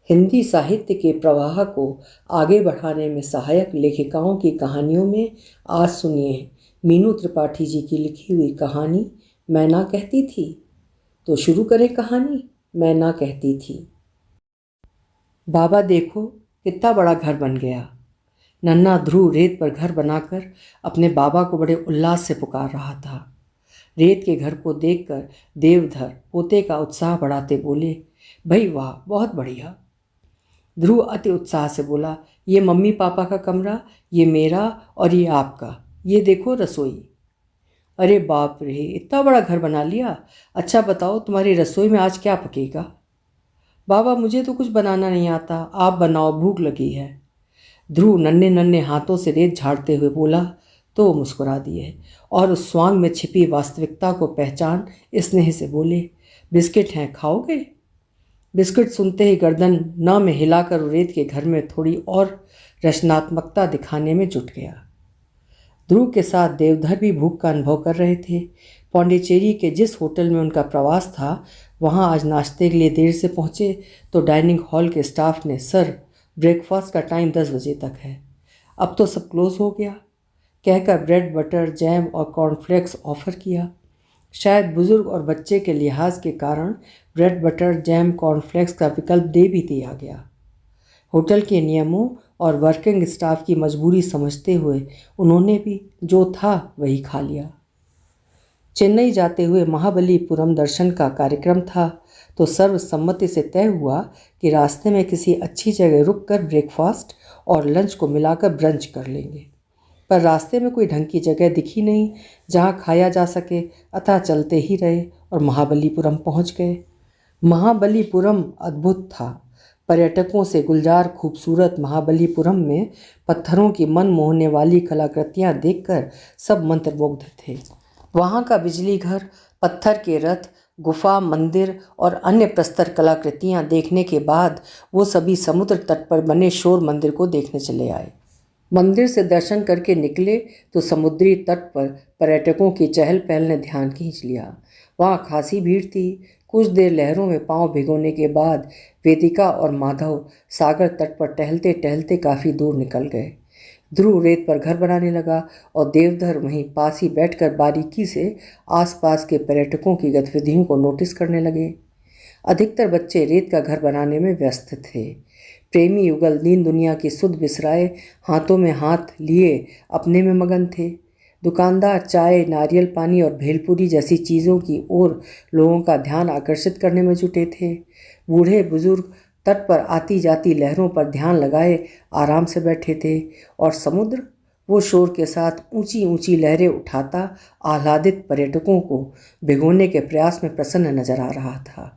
हिंदी साहित्य के प्रवाह को आगे बढ़ाने में सहायक लेखिकाओं की कहानियों में आज सुनिए मीनू त्रिपाठी जी की लिखी हुई कहानी मैं ना कहती थी। तो शुरू करें कहानी। मैं ना कहती थी। बाबा देखो कितना बड़ा घर बन गया। नन्हा ध्रुव रेत पर घर बनाकर अपने बाबा को बड़े उल्लास से पुकार रहा था। रेत के घर को देखकर देवधर पोते का उत्साह बढ़ाते बोले, भाई वाह, बहुत बढ़िया। ध्रुव अति उत्साह से बोला, ये मम्मी पापा का कमरा, ये मेरा और ये आपका, ये देखो रसोई। अरे बाप रे, इतना बड़ा घर बना लिया। अच्छा बताओ तुम्हारी रसोई में आज क्या पकेगा? बाबा मुझे तो कुछ बनाना नहीं आता, आप बनाओ, भूख लगी है। ध्रुव नन्हे नन्हे हाथों से रेत झाड़ते हुए बोला तो मुस्कुरा दिए और उस स्वांग में छिपी वास्तविकता को पहचान स्नेह से बोले, बिस्किट हैं, खाओगे? बिस्किट सुनते ही गर्दन न में हिलाकर रेत के घर में थोड़ी और रचनात्मकता दिखाने में जुट गया। ध्रुव के साथ देवधर भी भूख का अनुभव कर रहे थे। पौंडीचेरी के जिस होटल में उनका प्रवास था वहां आज नाश्ते के लिए देर से पहुंचे तो डाइनिंग हॉल के स्टाफ ने, सर ब्रेकफास्ट का टाइम 10 बजे तक है, अब तो सब क्लोज हो गया, कहकर ब्रेड बटर जैम और कॉर्नफ्लेक्स ऑफर किया। शायद बुजुर्ग और बच्चे के लिहाज के कारण ब्रेड बटर जैम कॉर्नफ्लेक्स का विकल्प दे भी दिया गया। होटल के नियमों और वर्किंग स्टाफ की मजबूरी समझते हुए उन्होंने भी जो था वही खा लिया। चेन्नई जाते हुए महाबलीपुरम दर्शन का कार्यक्रम था तो सर्वसम्मति से तय हुआ कि रास्ते में किसी अच्छी जगह रुककर ब्रेकफास्ट और लंच को मिलाकर ब्रंच कर लेंगे। पर रास्ते में कोई ढंग की जगह दिखी नहीं जहाँ खाया जा सके, अतः चलते ही रहे और महाबलीपुरम पहुँच गए। महाबलीपुरम अद्भुत था। पर्यटकों से गुलजार खूबसूरत महाबलीपुरम में पत्थरों की मन मोहने वाली कलाकृतियाँ देखकर सब मंत्रमुग्ध थे। वहाँ का बिजली घर, पत्थर के रथ, गुफा, मंदिर और अन्य प्रस्तर कलाकृतियाँ देखने के बाद वो सभी समुद्र तट पर बने शोर मंदिर को देखने चले आए। मंदिर से दर्शन करके निकले तो समुद्री तट पर पर्यटकों की चहल पहल ने ध्यान खींच लिया। वहाँ खासी भीड़ थी। कुछ देर लहरों में पांव भिगोने के बाद वेदिका और माधव सागर तट पर टहलते टहलते काफ़ी दूर निकल गए। ध्रुव रेत पर घर बनाने लगा और देवधर वहीं पास ही बैठकर बारीकी से आसपास के पर्यटकों की गतिविधियों को नोटिस करने लगे। अधिकतर बच्चे रेत का घर बनाने में व्यस्त थे। प्रेमी युगल दीन दुनिया की सुध बिसराए हाथों में हाथ लिए अपने में मगन थे। दुकानदार चाय, नारियल पानी और भेलपुरी जैसी चीज़ों की ओर लोगों का ध्यान आकर्षित करने में जुटे थे। बूढ़े बुजुर्ग तट पर आती जाती लहरों पर ध्यान लगाए आराम से बैठे थे और समुद्र वो शोर के साथ ऊंची ऊंची लहरें उठाता आह्लादित पर्यटकों को भिगोने के प्रयास में प्रसन्न नजर आ रहा था।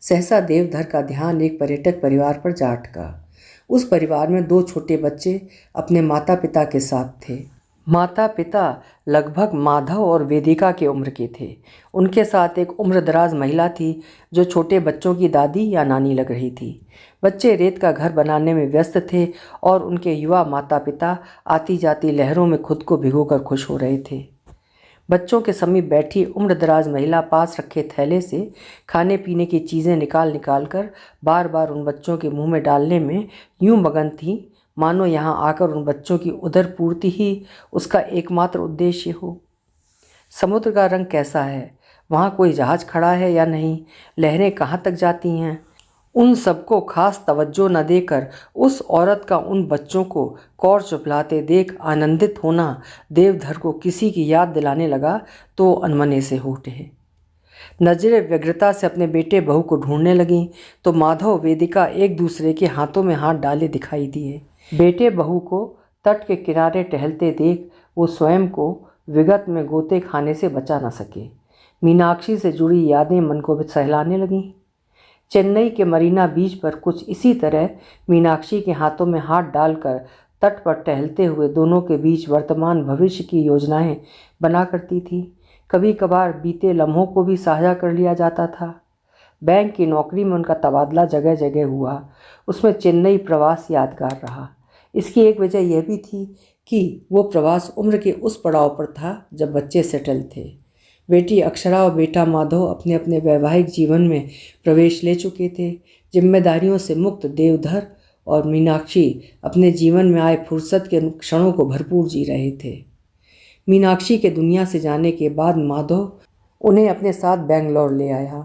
सहसा देवधर का ध्यान एक पर्यटक परिवार पर जा अटका। उस परिवार में 2 छोटे बच्चे अपने माता पिता के साथ थे। माता पिता लगभग माधव और वेदिका की उम्र के थे। उनके साथ एक उम्रदराज महिला थी जो छोटे बच्चों की दादी या नानी लग रही थी। बच्चे रेत का घर बनाने में व्यस्त थे और उनके युवा माता पिता आती जाती लहरों में खुद को भिगोकर खुश हो रहे थे। बच्चों के समीप बैठी उम्रदराज महिला पास रखे थैले से खाने पीने की चीज़ें निकाल निकाल कर बार बार उन बच्चों के मुंह में डालने में यूं मगन थी मानो यहाँ आकर उन बच्चों की उदर पूर्ति ही उसका एकमात्र उद्देश्य हो। समुद्र का रंग कैसा है, वहाँ कोई जहाज़ खड़ा है या नहीं, लहरें कहाँ तक जाती हैं, उन सबको खास तवज्जो न देकर उस औरत का उन बच्चों को कौर चुपलाते देख आनंदित होना देवधर को किसी की याद दिलाने लगा तो अनमने से हो उठे। नजरें व्यग्रता से अपने बेटे बहू को ढूंढने लगीं तो माधव वेदिका एक दूसरे के हाथों में हाथ डाले दिखाई दिए। बेटे बहू को तट के किनारे टहलते देख वो स्वयं को विगत में गोते खाने से बचा न सके। मीनाक्षी से जुड़ी यादें मन को सहलाने लगीं। चेन्नई के मरीना बीच पर कुछ इसी तरह मीनाक्षी के हाथों में हाथ डालकर तट पर टहलते हुए दोनों के बीच वर्तमान भविष्य की योजनाएं बना करती थी। कभी कभार बीते लम्हों को भी साझा कर लिया जाता था। बैंक की नौकरी में उनका तबादला जगह जगह हुआ। उसमें चेन्नई प्रवास यादगार रहा। इसकी एक वजह यह भी थी कि वो प्रवास उम्र के उस पड़ाव पर था जब बच्चे सेटल थे। बेटी अक्षरा और बेटा माधव अपने अपने वैवाहिक जीवन में प्रवेश ले चुके थे। जिम्मेदारियों से मुक्त देवधर और मीनाक्षी अपने जीवन में आए फुर्सत के क्षणों को भरपूर जी रहे थे। मीनाक्षी के दुनिया से जाने के बाद माधव उन्हें अपने साथ बेंगलोर ले आया।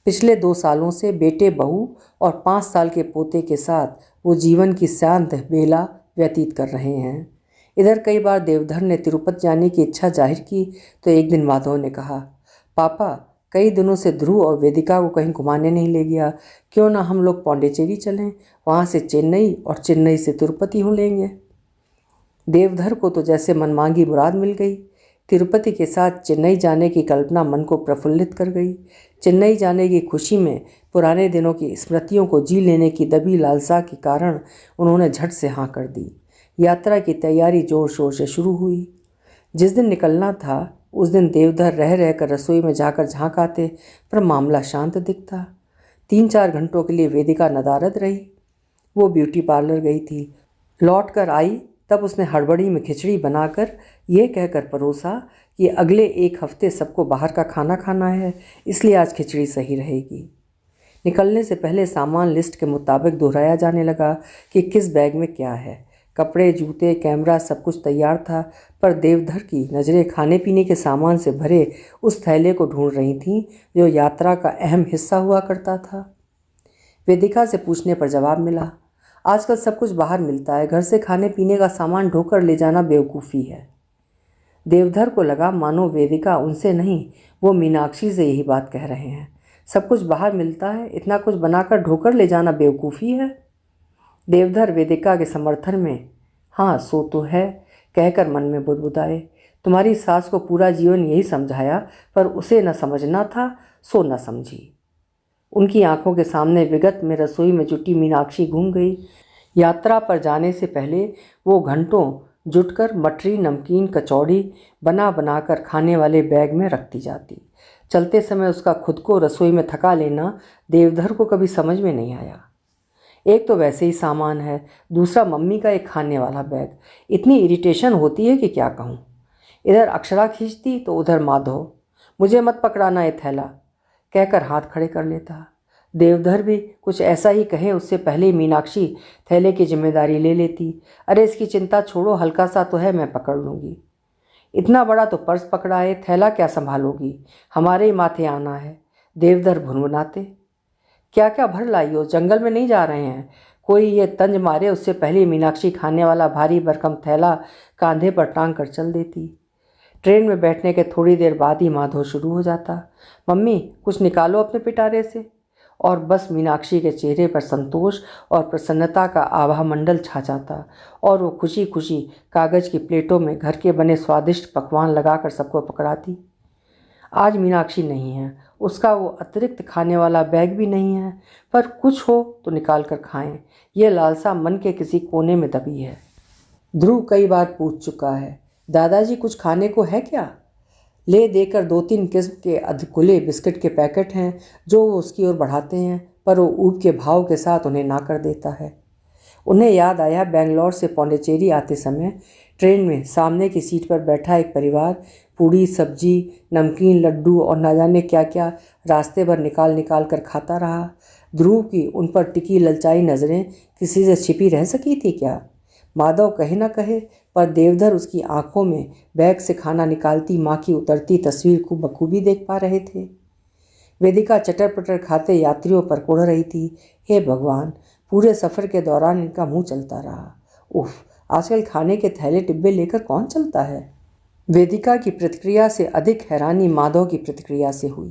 पिछले 2 सालों से बेटे बहू और 5 साल के पोते के साथ वो जीवन की शांत बेला व्यतीत कर रहे हैं। इधर कई बार देवधर ने तिरुपति जाने की इच्छा जाहिर की तो एक दिन माधव ने कहा, पापा कई दिनों से ध्रुव और वेदिका को कहीं घुमाने नहीं ले गया, क्यों ना हम लोग पौंडीचेरी चलें, वहाँ से चेन्नई और चेन्नई से तिरुपति हो लेंगे। देवधर को तो जैसे मनमांगी मुराद मिल गई। तिरुपति के साथ चेन्नई जाने की कल्पना मन को प्रफुल्लित कर गई। चेन्नई जाने की खुशी में पुराने दिनों की स्मृतियों को जी लेने की दबी लालसा के कारण उन्होंने झट से हाँ कर दी। यात्रा की तैयारी जोर शोर से शुरू हुई। जिस दिन निकलना था उस दिन देवधर रह रहकर रसोई में जाकर झांक आते, पर मामला शांत दिखता। 3-4 घंटों के लिए वेदिका नदारद रही। वो ब्यूटी पार्लर गई थी। लौट कर आई तब उसने हड़बड़ी में खिचड़ी बनाकर ये कहकर परोसा कि अगले 1 हफ्ते सबको बाहर का खाना खाना है, इसलिए आज खिचड़ी सही रहेगी। निकलने से पहले सामान लिस्ट के मुताबिक दोहराया जाने लगा कि किस बैग में क्या है। कपड़े, जूते, कैमरा सब कुछ तैयार था, पर देवधर की नज़रें खाने पीने के सामान से भरे उस थैले को ढूंढ रही थीं जो यात्रा का अहम हिस्सा हुआ करता था। वेदिका से पूछने पर जवाब मिला, आजकल सब कुछ बाहर मिलता है, घर से खाने पीने का सामान ढोकर ले जाना बेवकूफ़ी है। देवधर को लगा मानो वेदिका उनसे नहीं, वो मीनाक्षी से यही बात कह रहे हैं। सब कुछ बाहर मिलता है, इतना कुछ बनाकर ढोकर ले जाना बेवकूफ़ी है। देवधर वेदिका के समर्थन में हाँ सो तो है कहकर मन में बुदबुदाए, तुम्हारी सास को पूरा जीवन यही समझाया, पर उसे न समझना था सो न समझी। उनकी आंखों के सामने विगत में रसोई में जुटी मीनाक्षी घूम गई। यात्रा पर जाने से पहले वो घंटों जुटकर मटरी, नमकीन, कचौड़ी बना बनाकर खाने वाले बैग में रखती जाती। चलते समय उसका खुद को रसोई में थका लेना देवधर को कभी समझ में नहीं आया। एक तो वैसे ही सामान है, दूसरा मम्मी का एक खाने वाला बैग। इतनी इरिटेशन होती है कि क्या कहूँ। इधर अक्षरा खींचती तो उधर माधव, मुझे मत पकड़ाना ये थैला कहकर हाथ खड़े कर लेता। देवधर भी कुछ ऐसा ही कहे उससे पहले ही मीनाक्षी थैले की जिम्मेदारी ले लेती। अरे इसकी चिंता छोड़ो, हल्का सा तो है, मैं पकड़ लूँगी। इतना बड़ा तो पर्स पकड़ा है, थैला क्या संभालोगी, हमारे ही माथे आना है। देवधर भुनभुनाते, क्या क्या भर लाई हो, जंगल में नहीं जा रहे हैं। कोई ये तंज मारे उससे पहले मीनाक्षी खाने वाला भारी भरकम थैला कांधे पर टांग कर चल देती। ट्रेन में बैठने के थोड़ी देर बाद ही माधव शुरू हो जाता, मम्मी कुछ निकालो अपने पिटारे से। और बस मीनाक्षी के चेहरे पर संतोष और प्रसन्नता का आभा मंडल छा जाता और वो खुशी खुशी कागज़ की प्लेटों में घर के बने स्वादिष्ट पकवान लगाकर सबको पकड़ाती। आज मीनाक्षी नहीं है, उसका वो अतिरिक्त खाने वाला बैग भी नहीं है, पर कुछ हो तो निकाल कर खाएं, ये लालसा मन के किसी कोने में दबी है। ध्रुव कई बार पूछ चुका है, दादाजी कुछ खाने को है क्या? ले देकर 2-3 किस्म के अधकुले बिस्किट के पैकेट हैं जो वो उसकी ओर बढ़ाते हैं, पर वो ऊब के भाव के साथ उन्हें ना कर देता है। उन्हें याद आया बेंगलोर से पौंडीचेरी आते समय ट्रेन में सामने की सीट पर बैठा एक परिवार पूड़ी, सब्जी, नमकीन, लड्डू और ना जाने क्या क्या रास्ते भर निकाल निकाल कर खाता रहा। ध्रुव की उन पर टिकी ललचाई नज़रें किसी से छिपी रह सकी थी क्या? माधव कहे ना कहे, पर देवधर उसकी आंखों में बैग से खाना निकालती माँ की उतरती तस्वीर को बखूबी देख पा रहे थे। वेदिका चटर पटर खाते यात्रियों पर कुढ़ रही थी, हे भगवान, पूरे सफ़र के दौरान इनका मुंह चलता रहा। उफ, आजकल खाने के थैले डिब्बे लेकर कौन चलता है? वेदिका की प्रतिक्रिया से अधिक हैरानी माधव की प्रतिक्रिया से हुई।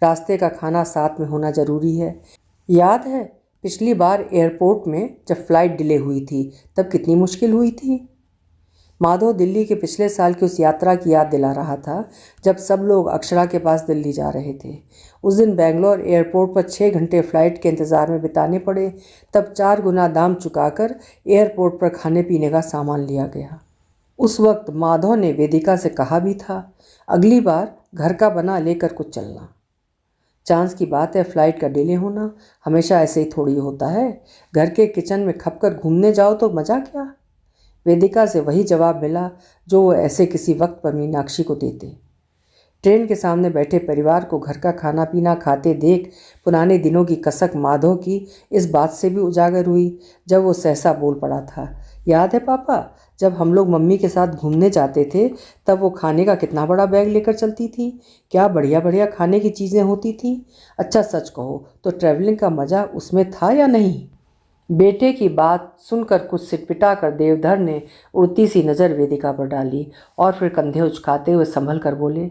रास्ते का खाना साथ में होना जरूरी है। याद है पिछली बार एयरपोर्ट में जब फ़्लाइट डिले हुई थी तब कितनी मुश्किल हुई थी। माधव दिल्ली के पिछले साल की उस यात्रा की याद दिला रहा था जब सब लोग अक्षरा के पास दिल्ली जा रहे थे। उस दिन बेंगलोर एयरपोर्ट पर 6 घंटे फ़्लाइट के इंतज़ार में बिताने पड़े, तब 4 गुना दाम चुकाकर एयरपोर्ट पर खाने पीने का सामान लिया गया। उस वक्त माधव ने वेदिका से कहा भी था, अगली बार घर का बना लेकर कुछ चलना। चांस की बात है फ़्लाइट का डिले होना, हमेशा ऐसे ही थोड़ी होता है। घर के किचन में खपकर घूमने जाओ तो मज़ा क्या? वेदिका से वही जवाब मिला जो वो ऐसे किसी वक्त पर मीनाक्षी को देते। ट्रेन के सामने बैठे परिवार को घर का खाना पीना खाते देख पुराने दिनों की कसक माधव की इस बात से भी उजागर हुई जब वो सहसा बोल पड़ा था, याद है पापा, जब हम लोग मम्मी के साथ घूमने जाते थे तब वो खाने का कितना बड़ा बैग लेकर चलती थी, क्या बढ़िया बढ़िया खाने की चीज़ें होती थीं। अच्छा सच कहो तो ट्रैवलिंग का मज़ा उसमें था या नहीं? बेटे की बात सुनकर कुछ सिटपिटा कर देवधर ने उड़ती सी नज़र वेदिका पर डाली और फिर कंधे उचकाते हुए संभल कर बोले,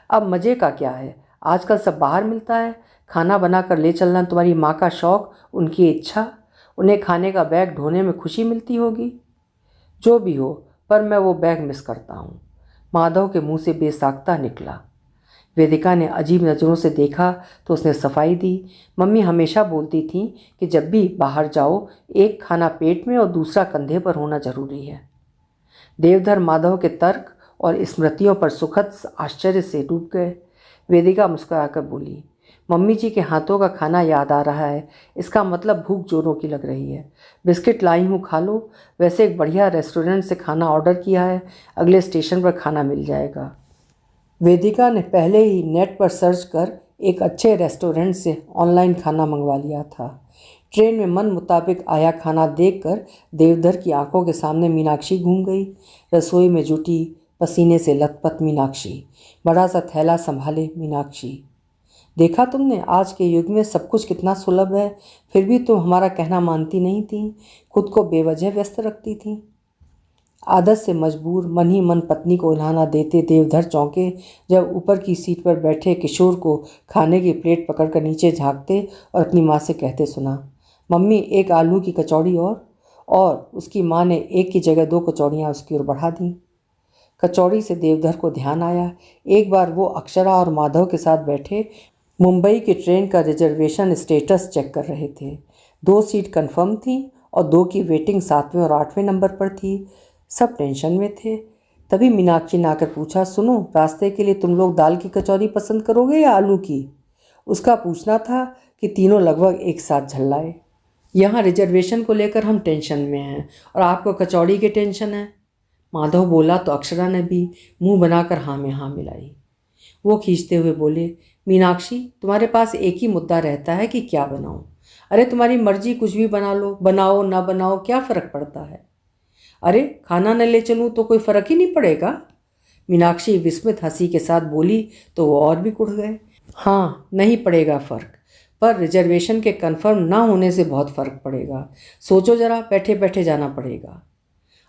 अब मज़े का क्या है, आजकल सब बाहर मिलता है, खाना बना कर ले चलना तुम्हारी माँ का शौक़, उनकी इच्छा, उन्हें खाने का बैग ढोने में खुशी मिलती होगी। जो भी हो, पर मैं वो बैग मिस करता हूँ, माधव के मुंह से बेसाख्ता निकला। वेदिका ने अजीब नज़रों से देखा तो उसने सफाई दी, मम्मी हमेशा बोलती थी कि जब भी बाहर जाओ एक खाना पेट में और दूसरा कंधे पर होना जरूरी है। देवधर माधव के तर्क और स्मृतियों पर सुखद आश्चर्य से डूब गए। वेदिका मुस्कुराकर बोली, मम्मी जी के हाथों का खाना याद आ रहा है, इसका मतलब भूख जोरों की लग रही है। बिस्किट लाई हूँ, खा लो, वैसे एक बढ़िया रेस्टोरेंट से खाना ऑर्डर किया है, अगले स्टेशन पर खाना मिल जाएगा। वेदिका ने पहले ही नेट पर सर्च कर एक अच्छे रेस्टोरेंट से ऑनलाइन खाना मंगवा लिया था। ट्रेन में मन मुताबिक आया खाना देखकर देवधर की आंखों के सामने मीनाक्षी घूम गई। रसोई में जुटी पसीने से लथपथ मीनाक्षी, बड़ा सा थैला संभाले मीनाक्षी। देखा तुमने, आज के युग में सब कुछ कितना सुलभ है, फिर भी तुम हमारा कहना मानती नहीं थी, खुद को बेवजह व्यस्त रखती थी। आदत से मजबूर मन ही मन पत्नी को उल्हाना देते देवधर चौंके जब ऊपर की सीट पर बैठे किशोर को खाने की प्लेट पकड़कर नीचे झांकते और अपनी माँ से कहते सुना, मम्मी एक आलू की कचौड़ी और उसकी माँ ने एक की जगह 2 कचौड़ियाँ उसकी ओर बढ़ा दी। कचौड़ी से देवधर को ध्यान आया, एक बार वो अक्षरा और माधव के साथ बैठे मुंबई की ट्रेन का रिजर्वेशन स्टेटस चेक कर रहे थे। 2 सीट कंफर्म थी और 2 की वेटिंग 7वें और 8वें नंबर पर थी। सब टेंशन में थे। तभी मीनाक्षी ने आकर पूछा, सुनो, रास्ते के लिए तुम लोग दाल की कचौरी पसंद करोगे या आलू की? उसका पूछना था कि तीनों लगभग एक साथ झल्लाए। यहाँ रिजर्वेशन को लेकर हम टेंशन में हैं और आपको कचौड़ी की टेंशन है। माधव बोला तो अक्षरा ने भी मुंह बनाकर हाँ में हाँ मिलाई। वो खींचते हुए बोले, मीनाक्षी तुम्हारे पास एक ही मुद्दा रहता है कि क्या बनाऊं। अरे तुम्हारी मर्जी, कुछ भी बना लो, बनाओ ना बनाओ क्या फ़र्क पड़ता है। अरे खाना न ले चलूं तो कोई फ़र्क ही नहीं पड़ेगा। मीनाक्षी विस्मित हंसी के साथ बोली तो वो और भी कुढ़ गए। हाँ नहीं पड़ेगा फ़र्क, पर रिजर्वेशन के कंफर्म ना होने से बहुत फ़र्क पड़ेगा। सोचो ज़रा, बैठे बैठे जाना पड़ेगा।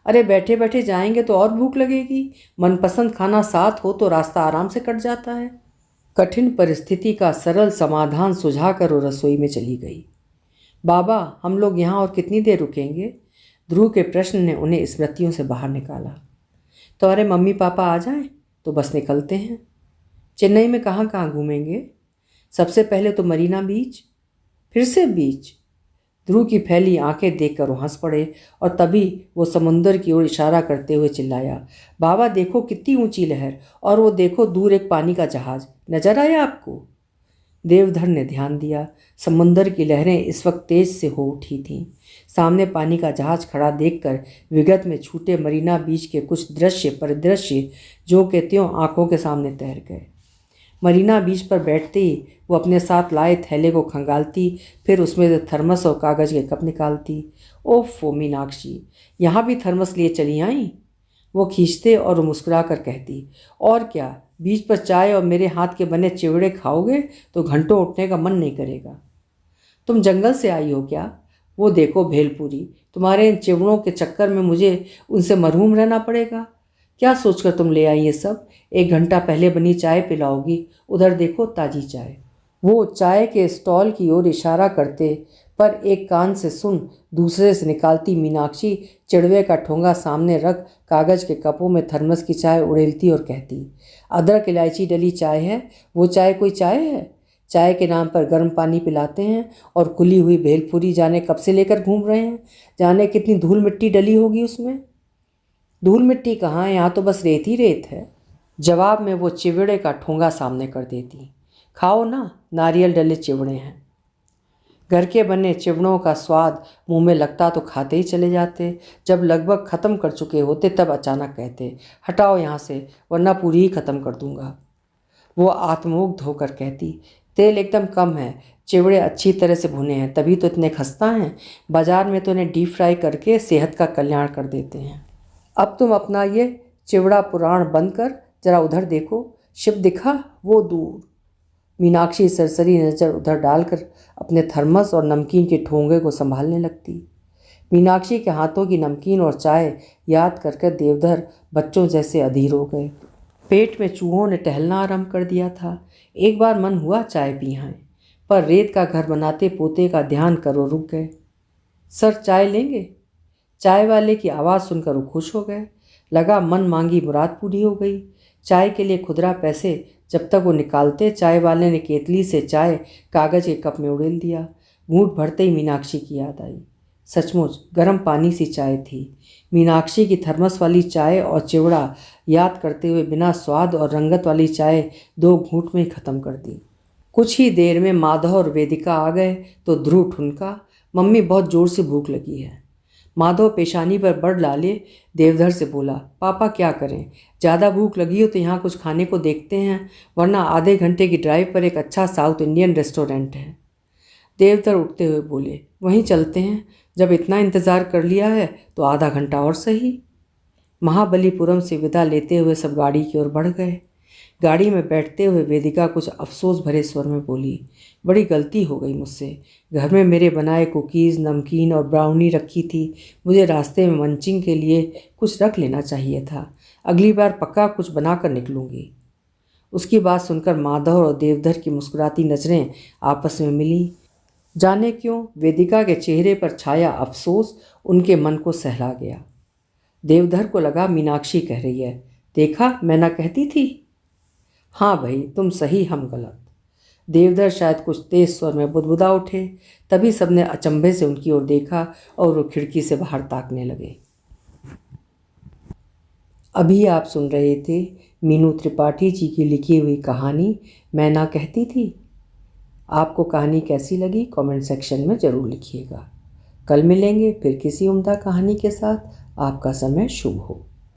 अरे बैठे बैठे जाएंगे तो और भूख लगेगी, मनपसंद खाना साथ हो तो रास्ता आराम से कट जाता है। कठिन परिस्थिति का सरल समाधान सुझाकर वो रसोई में चली गई। बाबा हम लोग यहाँ और कितनी देर रुकेंगे? ध्रुव के प्रश्न ने उन्हें स्मृतियों से बाहर निकाला। तो अरे मम्मी पापा आ जाएं तो बस निकलते हैं। चेन्नई में कहाँ कहाँ घूमेंगे? सबसे पहले तो मरीना बीच। फिर से बीच? ध्रुव की फैली आंखें देखकर वो हंस पड़े और तभी वो समुंदर की ओर इशारा करते हुए चिल्लाया, बाबा देखो कितनी ऊंची लहर, और वो देखो दूर एक पानी का जहाज, नजर आया आपको? देवधर ने ध्यान दिया। समुंदर की लहरें इस वक्त तेज से हो उठी थीं। सामने पानी का जहाज खड़ा देखकर विगत में छूटे मरीना बीच के कुछ दृश्य परिदृश्य जो के त्यों आंखों के सामने तैर गए। मरीना बीच पर बैठते ही वो अपने साथ लाए थैले को खंगालती, फिर उसमें से थर्मस और कागज़ के कप निकालती। ओफ़ो मीनाक्षी, यहाँ भी थर्मस लिए चली आई? वो खींचते और मुस्कुरा कर कहती, और क्या, बीच पर चाय और मेरे हाथ के बने चिवड़े खाओगे तो घंटों उठने का मन नहीं करेगा। तुम जंगल से आई हो क्या? वो देखो भेलपुरी, तुम्हारे इन चिवड़ों के चक्कर में मुझे उनसे मरहूम रहना पड़ेगा। क्या सोचकर तुम ले आई ये सब? 1 घंटा पहले बनी चाय पिलाओगी, उधर देखो ताज़ी चाय। वो चाय के स्टॉल की ओर इशारा करते, पर एक कान से सुन दूसरे से निकालती मीनाक्षी चिड़वे का ठोंगा सामने रख कागज़ के कपों में थर्मस की चाय उड़ेलती और कहती, अदरक इलायची डली चाय है, वो चाय कोई चाय है? चाय के नाम पर गर्म पानी पिलाते हैं और खुली हुई भेलपुरी जाने कब से लेकर घूम रहे हैं, जाने कितनी धूल मिट्टी डली होगी उसमें। धूल मिट्टी कहाँ, यहाँ तो बस रेत ही रेत है। जवाब में वो चिवड़े का ठोंगा सामने कर देती। खाओ ना, नारियल डले चिवड़े हैं। घर के बने चिवड़ों का स्वाद मुंह में लगता तो खाते ही चले जाते। जब लगभग ख़त्म कर चुके होते तब अचानक कहते, हटाओ यहाँ से वरना पूरी ही ख़त्म कर दूंगा। वो आत्ममुग्ध होकर कहती, तेल एकदम कम है, चिवड़े अच्छी तरह से भुने हैं, तभी तो इतने खस्ता हैं। बाजार में तो इन्हें डीप फ्राई करके सेहत का कल्याण कर देते हैं। अब तुम अपना ये चिवड़ा पुराण बंद कर जरा उधर देखो, शिव दिखा वो दूर। मीनाक्षी सरसरी नज़र उधर डालकर अपने थर्मस और नमकीन के ठोंगे को संभालने लगती। मीनाक्षी के हाथों की नमकीन और चाय याद कर देवधर बच्चों जैसे अधीर हो गए। पेट में चूहों ने टहलना आरंभ कर दिया था। एक बार मन हुआ चाय पियाएं, पर रेत का घर बनाते पोते का ध्यान करो रुक गए। सर चाय लेंगे? चाय वाले की आवाज़ सुनकर वो खुश हो गए। लगा मन मांगी मुराद पूरी हो गई। चाय के लिए खुदरा पैसे जब तक वो निकालते, चाय वाले ने केतली से चाय कागज़ के कप में उड़ेल दिया। घूंट भरते ही मीनाक्षी की याद आई। सचमुच गर्म पानी सी चाय थी। मीनाक्षी की थर्मस वाली चाय और चिवड़ा याद करते हुए बिना स्वाद और रंगत वाली चाय 2 घूंट में ही ख़त्म कर दी। कुछ ही देर में माधव और वेदिका आ गए तो ध्रुव ठुनका, मम्मी बहुत ज़ोर से भूख लगी है। माधव पेशानी पर बड़ डाले देवधर से बोला, पापा क्या करें, ज़्यादा भूख लगी हो तो यहाँ कुछ खाने को देखते हैं, वरना आधे घंटे की ड्राइव पर एक अच्छा साउथ इंडियन रेस्टोरेंट है। देवधर उठते हुए बोले, वहीं चलते हैं, जब इतना इंतज़ार कर लिया है तो आधा घंटा और सही। महाबलीपुरम से विदा लेते हुए सब गाड़ी की ओर बढ़ गए। गाड़ी में बैठते हुए वेदिका कुछ अफसोस भरे स्वर में बोली, बड़ी गलती हो गई मुझसे। घर में मेरे बनाए कुकीज़, नमकीन और ब्राउनी रखी थी। मुझे रास्ते में मंचिंग के लिए कुछ रख लेना चाहिए था। अगली बार पक्का कुछ बना कर निकलूँगी। उसकी बात सुनकर माधव और देवधर की मुस्कुराती नज़रें आपस में मिली। जाने क्यों वेदिका के चेहरे पर छाया अफसोस उनके मन को सहला गया। देवधर को लगा मीनाक्षी कह रही है, देखा मैं ना कहती थी। हाँ भाई, तुम सही हम गलत। देवधर शायद कुछ तेज स्वर में बुदबुदा उठे। तभी सबने अचंभे से उनकी ओर देखा और वो खिड़की से बाहर ताकने लगे। अभी आप सुन रहे थे मीनू त्रिपाठी जी की लिखी हुई कहानी मैं ना कहती थी। आपको कहानी कैसी लगी कमेंट सेक्शन में ज़रूर लिखिएगा। कल मिलेंगे फिर किसी उम्दा कहानी के साथ। आपका समय शुभ हो।